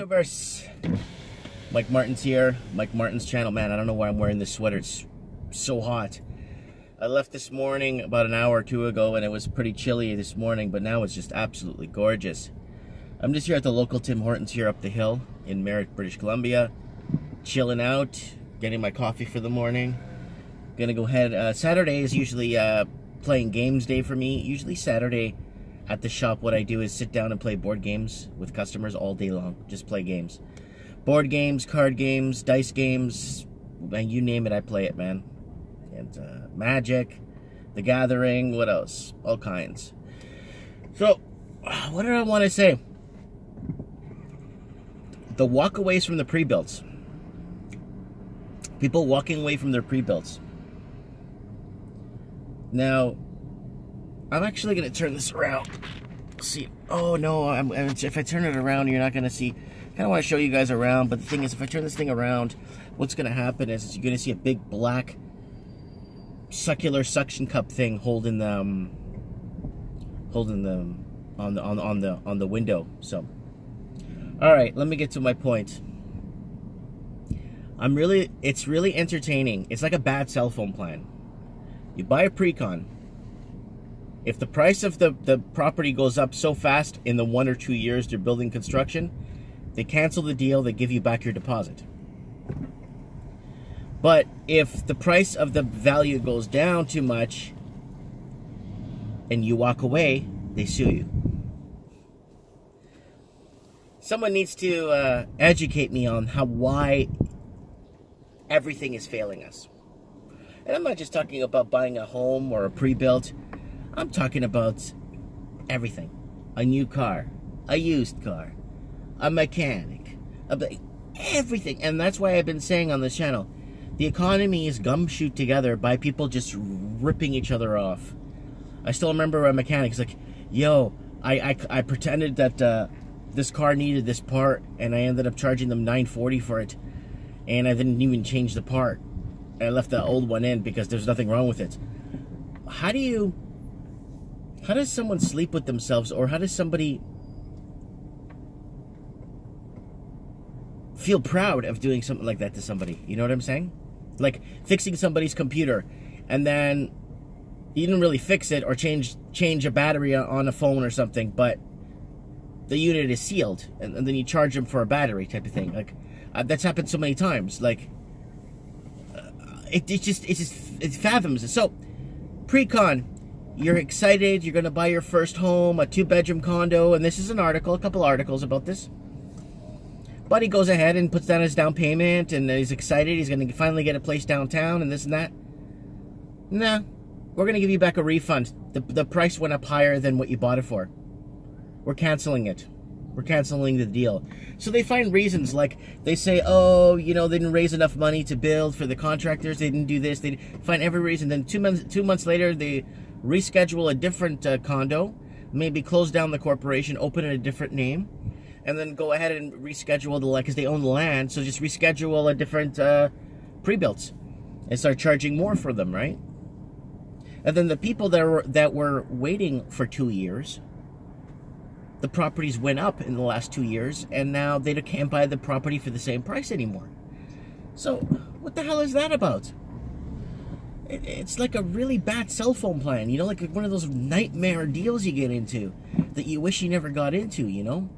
Universe. Mike Martin's here. Mike Martin's channel. Man, I don't know why I'm wearing this sweater. It's so hot. I left this morning about an hour or two ago and it was pretty chilly this morning, but now it's just absolutely gorgeous. I'm just here at the local Tim Hortons here up the hill in Merritt, British Columbia. Chilling out, getting my coffee for the morning. Gonna go ahead. Saturday is usually playing games day for me. Usually Saturday at the shop, what I do is sit down and play board games with customers all day long. Just play games. Board games, card games, dice games, man, you name it, I play it, man. And Magic, The Gathering, what else? All kinds. So, what did I want to say? The walkaways from the pre-builds. People walking away from their pre-builds. Now, I'm actually going to turn this around. See, oh no, if I turn it around, you're not going to see. I kind of want to show you guys around, but the thing is, if I turn this thing around, what's going to happen is you're going to see a big black circular suction cup thing holding them on the window. So, all right, let me get to my point. It's really entertaining. It's like a bad cell phone plan. You buy a pre-con. If the price of the property goes up so fast in the 1 or 2 years they're building construction, they cancel the deal, they give you back your deposit. But if the price of the value goes down too much and you walk away, they sue you. Someone needs to educate me on why everything is failing us. And I'm not just talking about buying a home or a pre-built. I'm talking about everything. A new car, a used car, a mechanic, everything. And that's why I've been saying on this channel, the economy is gumshoe together by people just ripping each other off. I still remember a mechanic. He's like, yo, I pretended that this car needed this part, and I ended up charging them $9.40 for it, and I didn't even change the part. I left the old one in because there's nothing wrong with it. How does someone sleep with themselves, or how does somebody feel proud of doing something like that to somebody? You know what I'm saying? Like fixing somebody's computer, and then you didn't really fix it or change a battery on a phone or something, but the unit is sealed, and then you charge them for a battery type of thing. Like that's happened so many times. Like it fathoms it. So pre-con. You're excited, you're going to buy your first home, a 2-bedroom condo, and this is an article, a couple articles about this. But he goes ahead and puts down his down payment, and he's excited, he's going to finally get a place downtown, and this and that. Nah, we're going to give you back a refund. The price went up higher than what you bought it for. We're canceling it. We're canceling the deal. So they find reasons, like they say, oh, you know, they didn't raise enough money to build for the contractors, they didn't do this, they find every reason. Then 2 months later, they reschedule a different condo, maybe close down the corporation, open a different name, and then go ahead and reschedule the land, because they own the land, so just reschedule a different pre-builts and start charging more for them, right? And then the people that were waiting for 2 years, the properties went up in the last 2 years, and now they can't buy the property for the same price anymore. So what the hell is that about? It's like a really bad cell phone plan, you know, like one of those nightmare deals you get into that you wish you never got into, you know?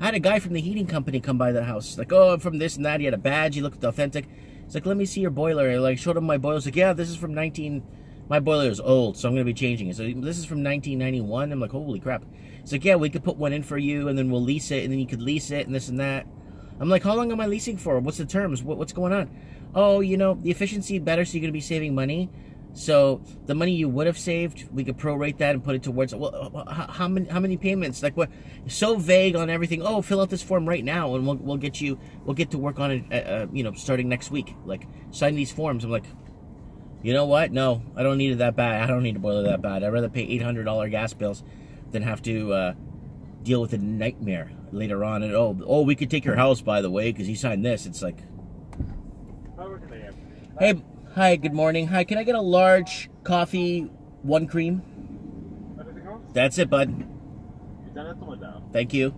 I had a guy from the heating company come by the house, like, oh, I'm from this and that. He had a badge, he looked authentic. He's like, let me see your boiler. I like showed him my boiler. He's like, yeah, this is from my boiler is old, so I'm going to be changing it. So this is from 1991. I'm like, holy crap. He's like, yeah, we could put one in for you, and then we'll lease it, and then you could lease it, and this and that. I'm like, how long am I leasing for? What's the terms? What's going on? Oh, you know, the efficiency better, so you're going to be saving money. So the money you would have saved, we could prorate that and put it towards. Well, how many payments? Like what? So vague on everything. Oh, fill out this form right now, and we'll get to work on it. You know, starting next week. Like sign these forms. I'm like, you know what? No, I don't need it that bad. I don't need a boiler that bad. I'd rather pay $800 gas bills than have to deal with a nightmare later on. And oh, we could take your house, by the way, because you signed this. It's like, hey. Hi, good morning. Hi, can I get a large coffee, 1 cream? Anything else? That's it, bud. Thank you.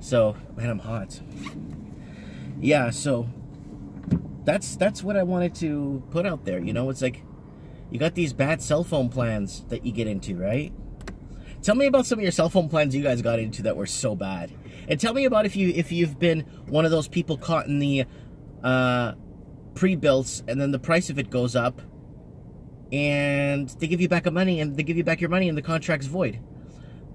So, man, I'm hot. Yeah, so that's what I wanted to put out there. You know, it's like you got these bad cell phone plans that you get into, right? Tell me about some of your cell phone plans you guys got into that were so bad. And tell me about if you've been one of those people caught in the pre-builds and then the price of it goes up and they give you back your money and the contract's void.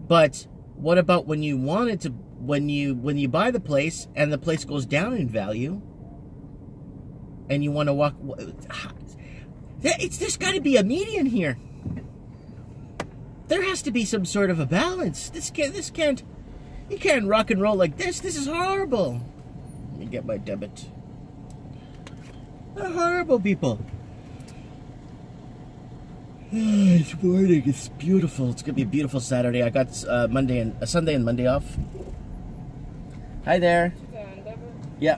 But what about when you wanted to, when you buy the place and the place goes down in value and you want to walk? There's got to be a median here. There has to be some sort of a balance. You can't rock and roll like this. This is horrible. Let me get my debit. They're horrible people. It's morning. It's beautiful. It's gonna be a beautiful Saturday. I got Sunday and Monday off. Hi there. Yeah.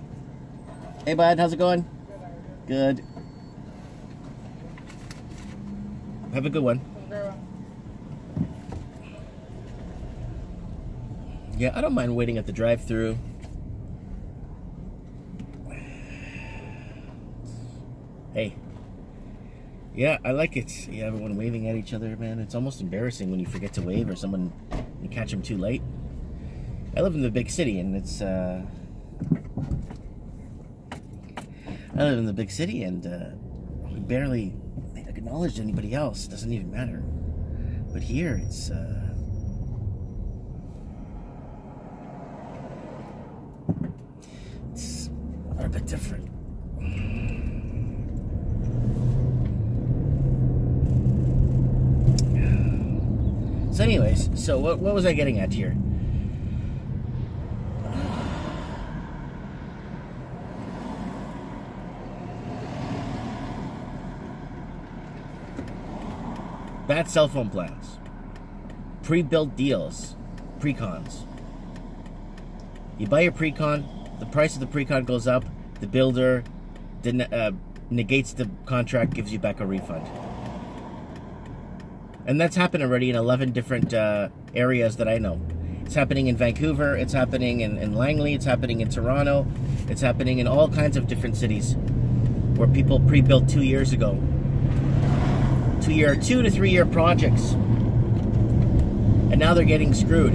Hey bud, how's it going? Good. Have a good one. Yeah, I don't mind waiting at the drive-thru. Hey. Yeah, I like it. Yeah, everyone waving at each other, man. It's almost embarrassing when you forget to wave or you catch them too late. I live in the big city, and it's, I live in the big city, and we barely acknowledge anybody else. It doesn't even matter. But here, it's a bit different. So anyways, so what was I getting at here? Bad cell phone plans, pre-built deals, pre-cons. You buy your pre-con, the price of the pre-con goes up, the builder negates the contract, gives you back a refund. And that's happened already in 11 different areas that I know. It's happening in Vancouver, it's happening in Langley, it's happening in Toronto, it's happening in all kinds of different cities where people pre-built 2 years ago. 2 to 3 year projects. And now they're getting screwed.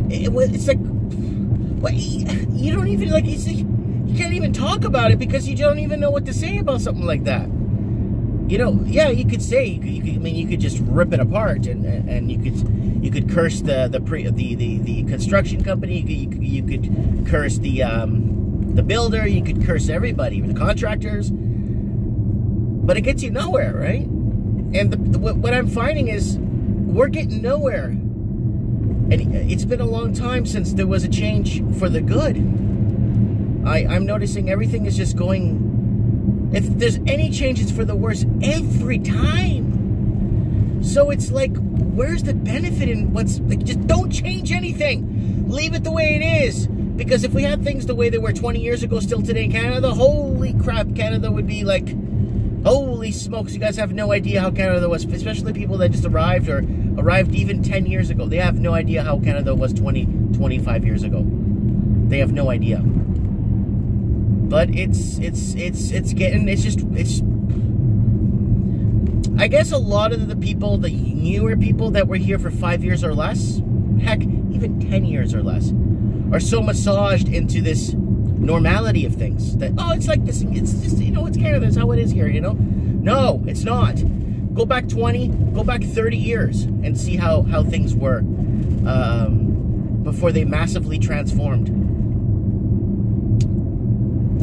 It's like, what, you don't even, like, you can't even talk about it because you don't even know what to say about something like that. You know, yeah, you could say, you could just rip it apart, and you could curse the construction company, you could curse the builder, you could curse everybody, the contractors, but it gets you nowhere, right? And what I'm finding is we're getting nowhere, and it's been a long time since there was a change for the good. I'm noticing everything is just going. If there's any change, it's for the worse every time. So it's like, where's the benefit in what's, like, just don't change anything. Leave it the way it is. Because if we had things the way they were 20 years ago still today in Canada, holy crap, Canada would be like, holy smokes, you guys have no idea how Canada was, especially people that just arrived or arrived even 10 years ago. They have no idea how Canada was 25 years ago. They have no idea. But it's I guess a lot of the people, the newer people that were here for 5 years or less, heck, even 10 years or less, are so massaged into this normality of things that, oh, it's like this, it's just, you know, it's Canada, it's how it is here, you know? No, it's not. Go back 20, go back 30 years and see how things were before they massively transformed.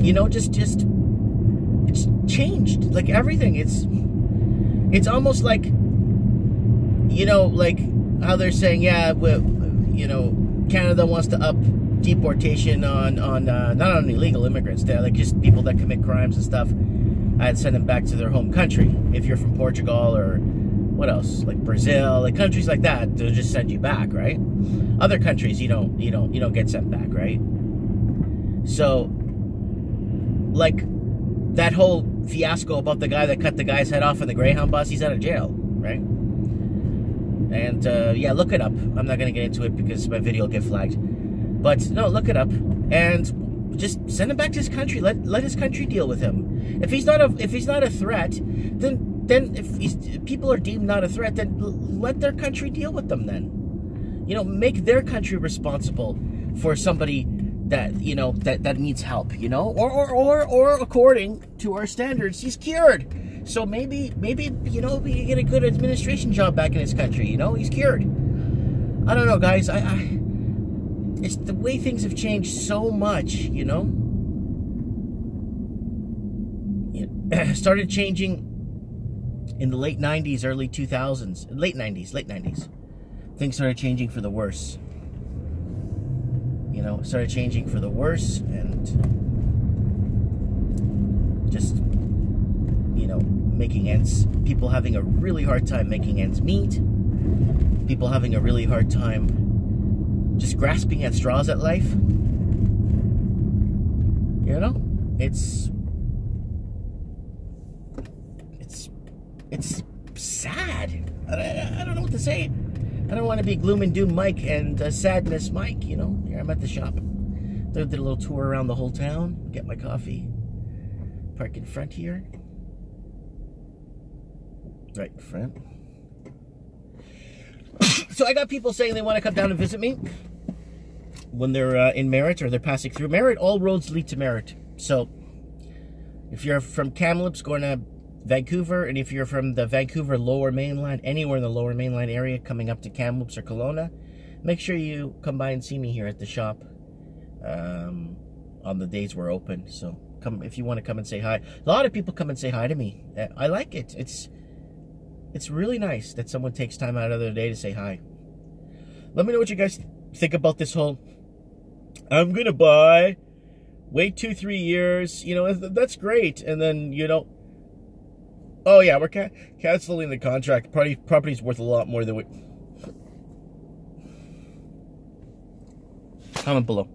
You know, just it's changed, like everything. It's almost like, you know, like how they're saying, yeah, you know, Canada wants to up deportation on not on illegal immigrants, they're like just people that commit crimes and stuff, and send them back to their home country. If you're from Portugal or what else, like Brazil, like countries like that, they'll just send you back, right? Other countries, you don't get sent back, right? So, like that whole fiasco about the guy that cut the guy's head off in the Greyhound bus, he's out of jail, right? And yeah, look it up. I'm not gonna get into it because my video will get flagged. But no, look it up and just send him back to his country. Let his country deal with him. If he's not a threat, then if people are deemed not a threat, then let their country deal with them. Then, you know, make their country responsible for somebody that, you know, that needs help. You know, or according to our standards, he's cured. So maybe you know, we can get a good administration job back in his country. You know, he's cured. I don't know, guys. It's the way things have changed so much. You know, it started changing in the late 90s, early 2000s, late 90s. Things started changing for the worse. You know, it started changing for the worse, and just, you know, making ends, people having a really hard time making ends meet, people having a really hard time just grasping at straws at life. You know, it's sad. I don't know what to say. I don't want to be gloom and doom Mike and sadness Mike, you know. Here I'm at the shop. Did a little tour around the whole town, get my coffee, park in front here. Right in front. So I got people saying they want to come down and visit me when they're in Merritt or they're passing through Merritt. All roads lead to Merritt. So if you're from Kamloops going to Vancouver, and if you're from the Vancouver Lower Mainland, anywhere in the Lower Mainland area coming up to Kamloops or Kelowna, make sure you come by and see me here at the shop on the days we're open. So come if you want to come and say hi. A lot of people come and say hi to me. I like it. It's really nice that someone takes time out of their day to say hi. Let me know what you guys think about this whole, I'm gonna buy, wait 2-3 years, you know, that's great, and then, you know, oh yeah, we're canceling the contract. Property's worth a lot more than we... Comment below.